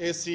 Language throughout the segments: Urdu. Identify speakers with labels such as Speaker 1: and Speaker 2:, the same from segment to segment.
Speaker 1: AC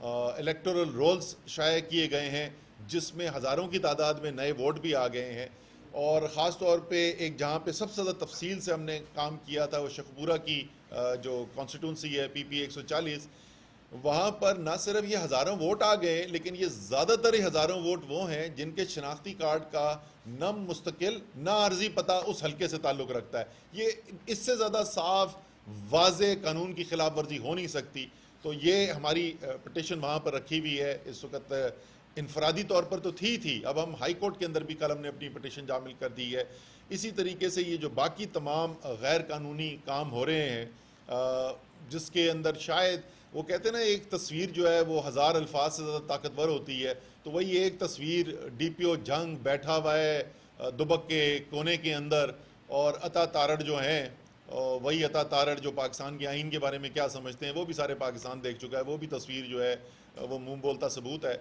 Speaker 1: الیکٹورل رولز شائع کیے گئے ہیں جس میں ہزاروں کی تعداد میں نئے ووٹ بھی آ گئے ہیں، اور خاص طور پہ ایک جہاں پہ سب سے زیادہ تفصیل سے ہم نے کام کیا تھا وہ شخپورہ کی جو کانسٹیٹونسی ہے پی 140، وہاں پر نہ صرف یہ ہزاروں ووٹ آ گئے، لیکن یہ زیادہ تر ہزاروں ووٹ وہ ہیں جن کے شناختی کارڈ کا نہ مستقل نہ عارضی پتہ اس حلقے سے تعلق رکھتا ہے۔ یہ اس سے زیادہ صاف واضح قانون کی خلاف ورزی ہو نہیں سکتی۔ تو یہ ہماری پٹیشن وہاں پر رکھی ہوئی ہے اس وقت، انفرادی طور پر تو تھی، اب ہم ہائی کورٹ کے اندر بھی کل ہم نے اپنی پٹیشن شامل کر دی ہے۔ اسی طریقے سے یہ جو باقی تمام غیر قانونی کام ہو رہے ہیں جس کے اندر شاید وہ کہتے ہیں نا ایک تصویر جو ہے وہ 1000 الفاظ سے زیادہ طاقتور ہوتی ہے، تو وہی ایک تصویر ڈی پی او جنگ بیٹھا ہوا ہے دبک کے کونے کے اندر، اور عطا تارڑ جو ہیں وہی عطا تارڑ جو پاکستان کے آئین کے بارے میں کیا سمجھتے ہیں وہ بھی سارے پاکستان دیکھ چکا ہے، وہ بھی تصویر جو ہے وہ منہ بولتا ثبوت ہے۔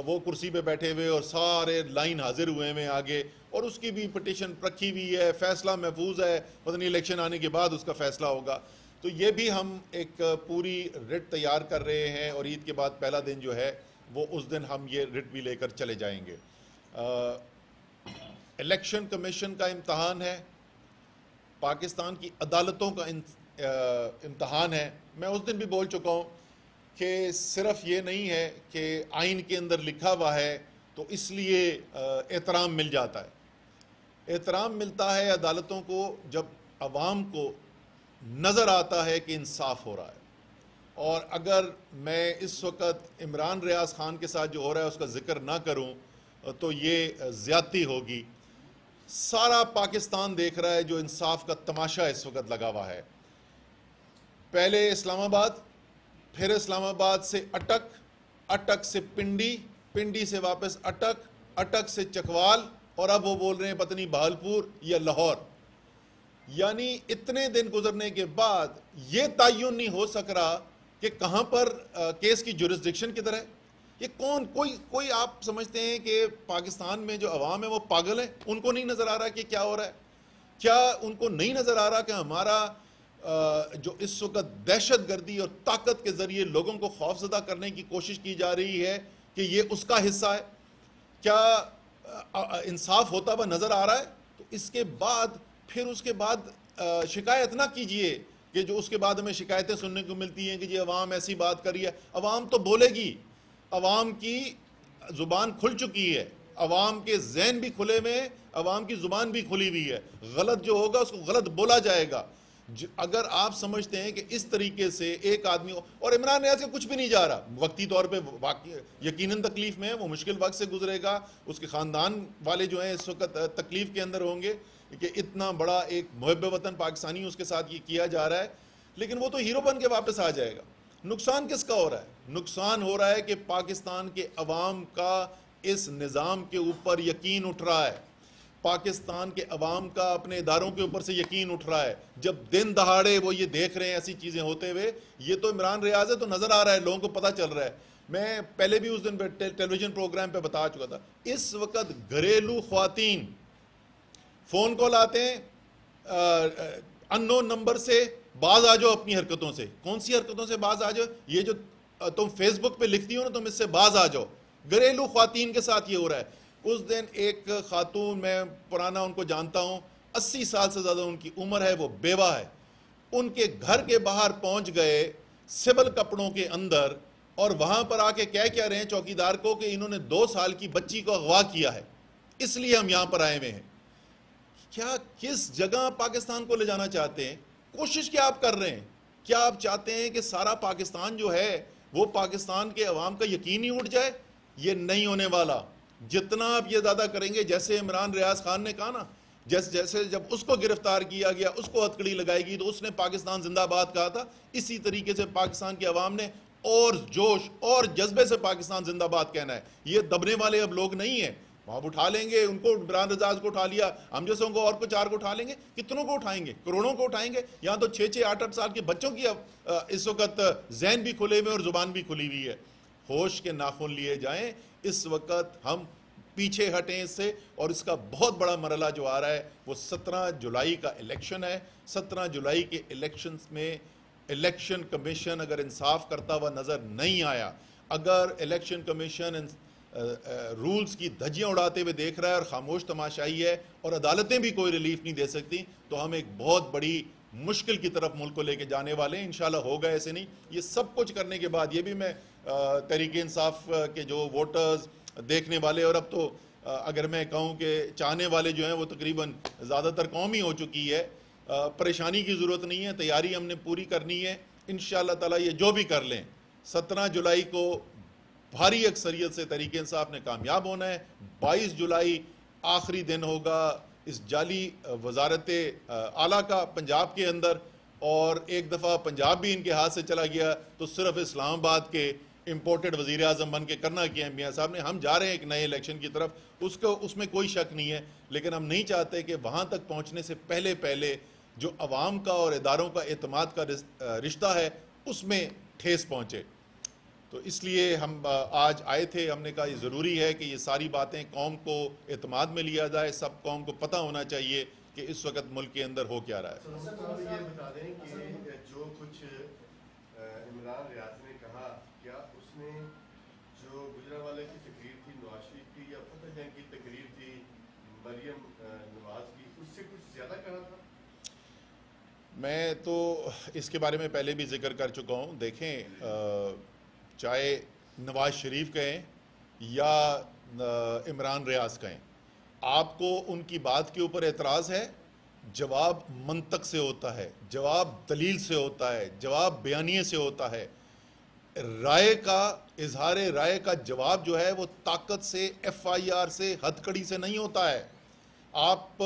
Speaker 1: وہ کرسی پہ بیٹھے ہوئے اور سارے لائن حاضر ہوئے ہیں آگے، اور اس کی بھی پٹیشن رکھی ہوئی ہے، فیصلہ محفوظ ہے، پتہ نہیں الیکشن آنے کے بعد اس کا فیصلہ ہوگا۔ تو یہ بھی ہم ایک پوری رٹ تیار کر رہے ہیں، اور عید کے بعد پہلا دن جو ہے وہ اس دن ہم یہ رٹ بھی لے کر چلے جائیں گے۔ الیکشن کمیشن کا امتحان ہے، پاکستان کی عدالتوں کا امتحان ہے۔ میں اس دن بھی بول چکا ہوں کہ صرف یہ نہیں ہے کہ آئین کے اندر لکھا ہوا ہے تو اس لیے احترام مل جاتا ہے۔ احترام ملتا ہے عدالتوں کو جب عوام کو نظر آتا ہے کہ انصاف ہو رہا ہے، اور اگر میں اس وقت عمران ریاض خان کے ساتھ جو ہو رہا ہے اس کا ذکر نہ کروں تو یہ زیادتی ہوگی۔ سارا پاکستان دیکھ رہا ہے جو انصاف کا تماشا اس وقت لگا ہوا ہے۔ پہلے اسلام آباد، پھر اسلام آباد سے اٹک، اٹک سے پنڈی، پنڈی سے واپس اٹک، اٹک سے چکوال، اور اب وہ بول رہے ہیں پتہ نہیں بہالپور یا لاہور۔ یعنی اتنے دن گزرنے کے بعد یہ تعین نہیں ہو سک رہا کہ کہاں پر کیس کی جورسڈکشن کدھر ہے۔ یہ کوئی آپ سمجھتے ہیں کہ پاکستان میں جو عوام ہے وہ پاگل ہیں؟ ان کو نہیں نظر آ رہا کہ کیا ہو رہا ہے؟ کیا ان کو نہیں نظر آ رہا کہ ہمارا جو اس وقت دہشت گردی اور طاقت کے ذریعے لوگوں کو خوف زدہ کرنے کی کوشش کی جا رہی ہے کہ یہ اس کا حصہ ہے؟ کیا انصاف ہوتا ہوا نظر آ رہا ہے؟ تو اس کے بعد پھر اس کے بعد شکایت نہ کیجئے کہ جو اس کے بعد ہمیں شکایتیں سننے کو ملتی ہیں کہ جی عوام ایسی بات کر رہی ہے۔ عوام تو بولے گی، عوام کی زبان کھل چکی ہے، عوام کے ذہن بھی کھلے ہوئے ہیں، عوام کی زبان بھی کھلی ہوئی ہے، غلط جو ہوگا اس کو غلط بولا جائے گا۔ اگر آپ سمجھتے ہیں کہ اس طریقے سے ایک آدمی اور عمران ریاض کا کچھ بھی نہیں جا رہا، وقتی طور پہ یقیناً تکلیف میں ہے، وہ مشکل وقت سے گزرے گا، اس کے خاندان والے جو ہیں اس وقت تکلیف کے اندر ہوں گے کہ اتنا بڑا ایک محب وطن پاکستانی اس کے ساتھ یہ کیا جا رہا ہے، لیکن وہ تو ہیرو بن کے واپس آ جائے گا۔ نقصان کس کا ہو رہا ہے؟ نقصان ہو رہا ہے کہ پاکستان کے عوام کا اس نظام کے اوپر یقین اٹھ رہا ہے، پاکستان کے عوام کا اپنے اداروں کے اوپر سے یقین اٹھ رہا ہے۔ جب دن دہاڑے وہ یہ دیکھ رہے ہیں ایسی چیزیں ہوتے ہوئے، یہ تو عمران ریاض ہے تو نظر آ رہا ہے، لوگوں کو پتہ چل رہا ہے۔ میں پہلے بھی اس دن ٹیلی ویژن پروگرام پہ بتا چکا تھا، اس وقت گھریلو خواتین فون کال آتے ہیں ان نون نمبر سے، باز آ جاؤ اپنی حرکتوں سے۔ کون سی حرکتوں سے باز آ جاؤ؟ یہ جو تم فیس بک پہ لکھتی ہو نا، تم اس سے باز آ جاؤ۔ گھریلو خواتین کے ساتھ یہ ہو رہا ہے۔ اس دن ایک خاتون، میں پرانا ان کو جانتا ہوں، 80 سال سے زیادہ ان کی عمر ہے، وہ بیوہ ہے، ان کے گھر کے باہر پہنچ گئے سول کپڑوں کے اندر، اور وہاں پر آ کے کہہ رہے ہیں چوکیدار کو کہ انہوں نے 2 سال کی بچی کو اغوا کیا ہے، اس لیے ہم یہاں پر آئے ہوئے ہیں۔ کیا کس جگہ پاکستان کو لے جانا چاہتے ہیں؟ کوشش کیا آپ کر رہے ہیں؟ کیا آپ چاہتے ہیں کہ سارا پاکستان جو ہے وہ پاکستان کے عوام کا یقین ہی اٹھ جائے؟ یہ نہیں ہونے والا۔ جتنا آپ یہ زیادہ کریں گے، جیسے عمران ریاض خان نے کہا نا، جیسے جب اس کو گرفتار کیا گیا، اس کو ہتھکڑی لگائی گئی تو اس نے پاکستان زندہ باد کہا تھا، اسی طریقے سے پاکستان کے عوام نے اور جوش اور جذبے سے پاکستان زندہ باد کہنا ہے۔ یہ دبنے والے اب لوگ نہیں ہیں، وہاں اٹھا لیں گے، ان کو عمران ریاض کو اٹھا لیا، ہم جیسوں کو اور کو 4 کو اٹھا لیں گے، کتنوں کو اٹھائیں گے؟ کروڑوں کو اٹھائیں گے۔ یہاں تو 6-6 8-8 سال کے بچوں کی اس وقت ذہن بھی کھلے ہوئے اور زبان بھی کھلی ہوئی ہے۔ ہوش کے ناخن لیے جائیں، اس وقت ہم پیچھے ہٹیں اس سے، اور اس کا بہت بڑا مرحلہ جو آ رہا ہے وہ 17 جولائی کا الیکشن ہے۔ 17 جولائی کے الیکشنز میں الیکشن کمیشن اگر انصاف کرتا ہوا نظر نہیں آیا، اگر الیکشن کمیشن رولز کی دھجیاں اڑاتے ہوئے دیکھ رہا ہے اور خاموش تماشائی ہے اور عدالتیں بھی کوئی ریلیف نہیں دے سکتی تو ہم ایک بہت بڑی مشکل کی طرف ملک کو لے کے جانے والے ہیں. انشاءاللہ ہوگا ایسے نہیں. یہ سب کچھ کرنے کے بعد یہ بھی میں تحریک انصاف کے جو ووٹرز دیکھنے والے اور اب تو اگر میں کہوں کہ چاہنے والے جو ہیں وہ تقریباً زیادہ تر قوم ہی ہو چکی ہے, پریشانی کی ضرورت نہیں ہے. تیاری ہم نے پوری کرنی ہے انشاءاللہ تعالیٰ. یہ جو بھی کر لیں 17 جولائی کو بھاری اکثریت سے تحریک انصاف نے کامیاب ہونا ہے. 22 جولائی آخری دن ہوگا اس جعلی وزارت اعلیٰ کا پنجاب کے اندر, اور ایک دفعہ پنجاب بھی ان کے ہاتھ سے چلا گیا تو صرف اسلام آباد کے امپورٹڈ وزیر اعظم بن کے کرنا کیا ہے میاں صاحب نے. ہم جا رہے ہیں ایک نئے الیکشن کی طرف, اس میں کوئی شک نہیں ہے, لیکن ہم نہیں چاہتے کہ وہاں تک پہنچنے سے پہلے جو عوام کا اور اداروں کا اعتماد کا رشتہ ہے اس میں ٹھیس پہنچے. تو اس لیے ہم آج آئے تھے. ہم نے کہا یہ ضروری ہے کہ یہ ساری باتیں قوم کو اعتماد میں لیا جائے. سب قوم کو پتہ ہونا چاہیے کہ اس وقت ملک کے اندر ہو کیا رہا ہے.
Speaker 2: سر یہ بتا دیں کہ جو کچھ عمران ریاض نے کہا, کیا اس نے جو گجرانوالے کی تقریر تھی, نواز شریف کی, یا فتح جنگ کی تقریر تھی مریم نواز کی, اس سے کچھ زیادہ کہا تھا؟
Speaker 1: میں تو اس کے بارے میں پہلے بھی ذکر کر چکا ہوں. دیکھیں, چاہے نواز شریف کہیں یا عمران ریاض کہیں, آپ کو ان کی بات کے اوپر اعتراض ہے, جواب منطق سے ہوتا ہے, جواب دلیل سے ہوتا ہے, جواب بیانیے سے ہوتا ہے. رائے کا اظہار رائے کا جواب جو ہے وہ طاقت سے, ایف آئی آر سے, ہتھ کڑی سے نہیں ہوتا ہے. آپ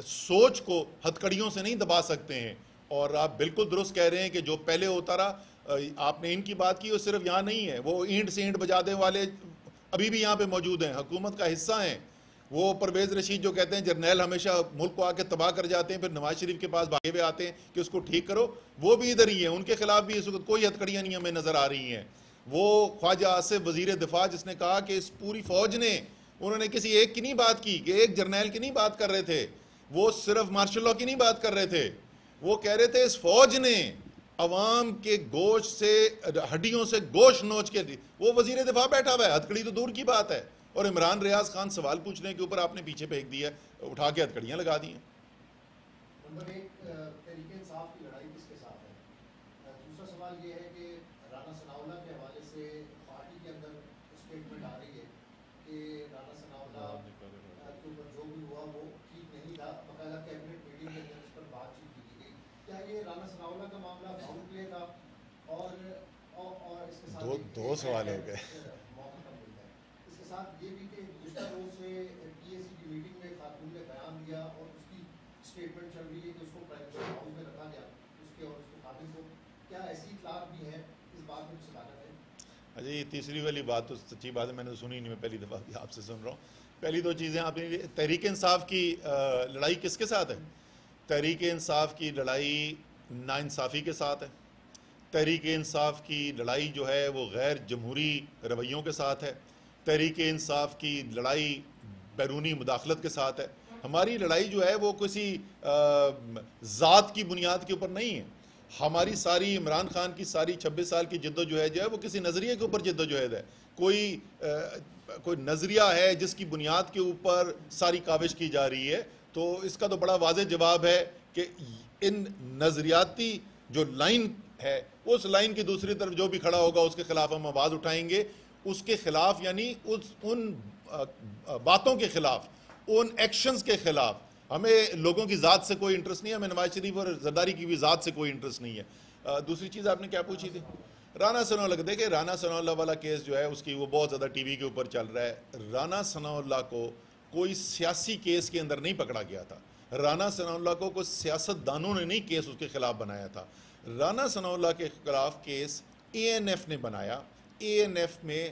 Speaker 1: سوچ کو ہتھ کڑیوں سے نہیں دبا سکتے ہیں. اور آپ بالکل درست کہہ رہے ہیں کہ جو پہلے ہوتا رہا, آپ نے ان کی بات کی, وہ صرف یہاں نہیں ہے, وہ اینٹ سے اینٹ بجانے والے ابھی بھی یہاں پہ موجود ہیں, حکومت کا حصہ ہیں. وہ پرویز رشید جو کہتے ہیں جرنیل ہمیشہ ملک کو آ کے تباہ کر جاتے ہیں, پھر نواز شریف کے پاس بھاگے ہوئے آتے ہیں کہ اس کو ٹھیک کرو, وہ بھی ادھر ہی ہیں. ان کے خلاف بھی اس وقت کوئی ہتھ کڑیاں نہیں ہمیں نظر آ رہی ہیں. وہ خواجہ آصف وزیر دفاع جس نے کہا کہ اس پوری فوج نے, انہوں نے کسی ایک کی نہیں بات کی, کہ ایک جرنیل کی نہیں بات کر رہے تھے, وہ صرف مارشل لاء کی نہیں بات کر رہے تھے, وہ کہہ رہے تھے اس فوج نے عوام کے گوشت سے, ہڈیوں سے گوشت نوچ کے دی. وہ وزیر دفاع بیٹھا ہوا ہے, ہتھ کڑی تو دور کی بات ہے. اور عمران ریاض خان سوال پوچھنے کے اوپر آپ نے پیچھے پھینک دیا, اٹھا کے ہتھ کڑیاں لگا دی ہیں.
Speaker 3: نمبر ایک, تحریک انصاف کی لڑائی کس کے ساتھ ہے؟ دوسرا سوال یہ ہے کہ رانا ثناءاللہ کے حوالے سے پارٹی کے اندر اسٹیٹمنٹ آ رہی ہے کہ رانا ثناءاللہ کے اوپر جو بھی ہوا وہ ٹھیک نہیں تھا, باقاعدہ کیبنٹ میٹنگ کے اندر اس پر بات چیت کی گئی. کیا یہ رانا ثناءاللہ کا معاملہ فاؤل پلے تھا؟ اور اس کے ساتھ
Speaker 1: دو سوال ہو گئے.
Speaker 3: اس کے ساتھ یہ بھی کہ گزشتہ روز سے پی ایس سی کی میٹنگ میں خاتون نے بیان دیا اور اس کی اسٹیٹمنٹ چل رہی ہے کہ اس کو پرائیویسی ہاؤس میں رکھا گیا, اس کے اور اس کے قابل کو, کیا ایسی اطلاعات بھی ہیں؟ اس بات میں صداقت ہے؟
Speaker 1: اچھا, یہ تیسری والی بات تو سچی بات ہے, میں نے تو سنی نہیں, میں پہلی دفعہ بھی آپ سے سن رہا ہوں. پہلی دو چیزیں آپ نے, تحریک انصاف کی لڑائی کس کے ساتھ ہے؟ تحریک انصاف کی لڑائی ناانصافی کے ساتھ ہے. تحریک انصاف کی لڑائی جو ہے وہ غیر جمہوری رویوں کے ساتھ ہے. تحریک انصاف کی لڑائی بیرونی مداخلت کے ساتھ ہے. ہماری لڑائی جو ہے وہ کسی ذات کی بنیاد کے اوپر نہیں ہے. ہماری ساری, عمران خان کی ساری 26 سال کی جدوجہد جو ہے وہ کسی نظریے کے اوپر جدوجہد ہے. کوئی نظریہ ہے جس کی بنیاد کے اوپر ساری کاوش کی جا رہی ہے, تو اس کا تو بڑا واضح جواب ہے کہ ان نظریاتی جو لائن ہے, اس لائن کی دوسری طرف جو بھی کھڑا ہوگا اس کے خلاف ہم آواز اٹھائیں گے. اس کے خلاف یعنی ان باتوں کے خلاف, ان ایکشنز کے خلاف. ہمیں لوگوں کی ذات سے کوئی انٹرسٹ نہیں ہے, ہمیں نواز شریف اور زرداری کی بھی ذات سے کوئی انٹرسٹ نہیں ہے. دوسری چیز آپ نے کیا پوچھی تھی؟ رانا ثناءاللہ. دیکھیں, رانا ثناءاللہ والا کیس جو ہے اس کی وہ بہت زیادہ ٹی وی کے اوپر چل رہا ہے. رانا ثناءاللہ کو کوئی سیاسی کیس کے اندر نہیں پکڑا گیا تھا. رانا ثناءاللہ کو کوئی سیاست دانوں نے نہیں کیس اس کے خلاف بنایا تھا. رانا ثناءاللہ کے خلاف کیس اے این ایف نے بنایا. اے این ایف میں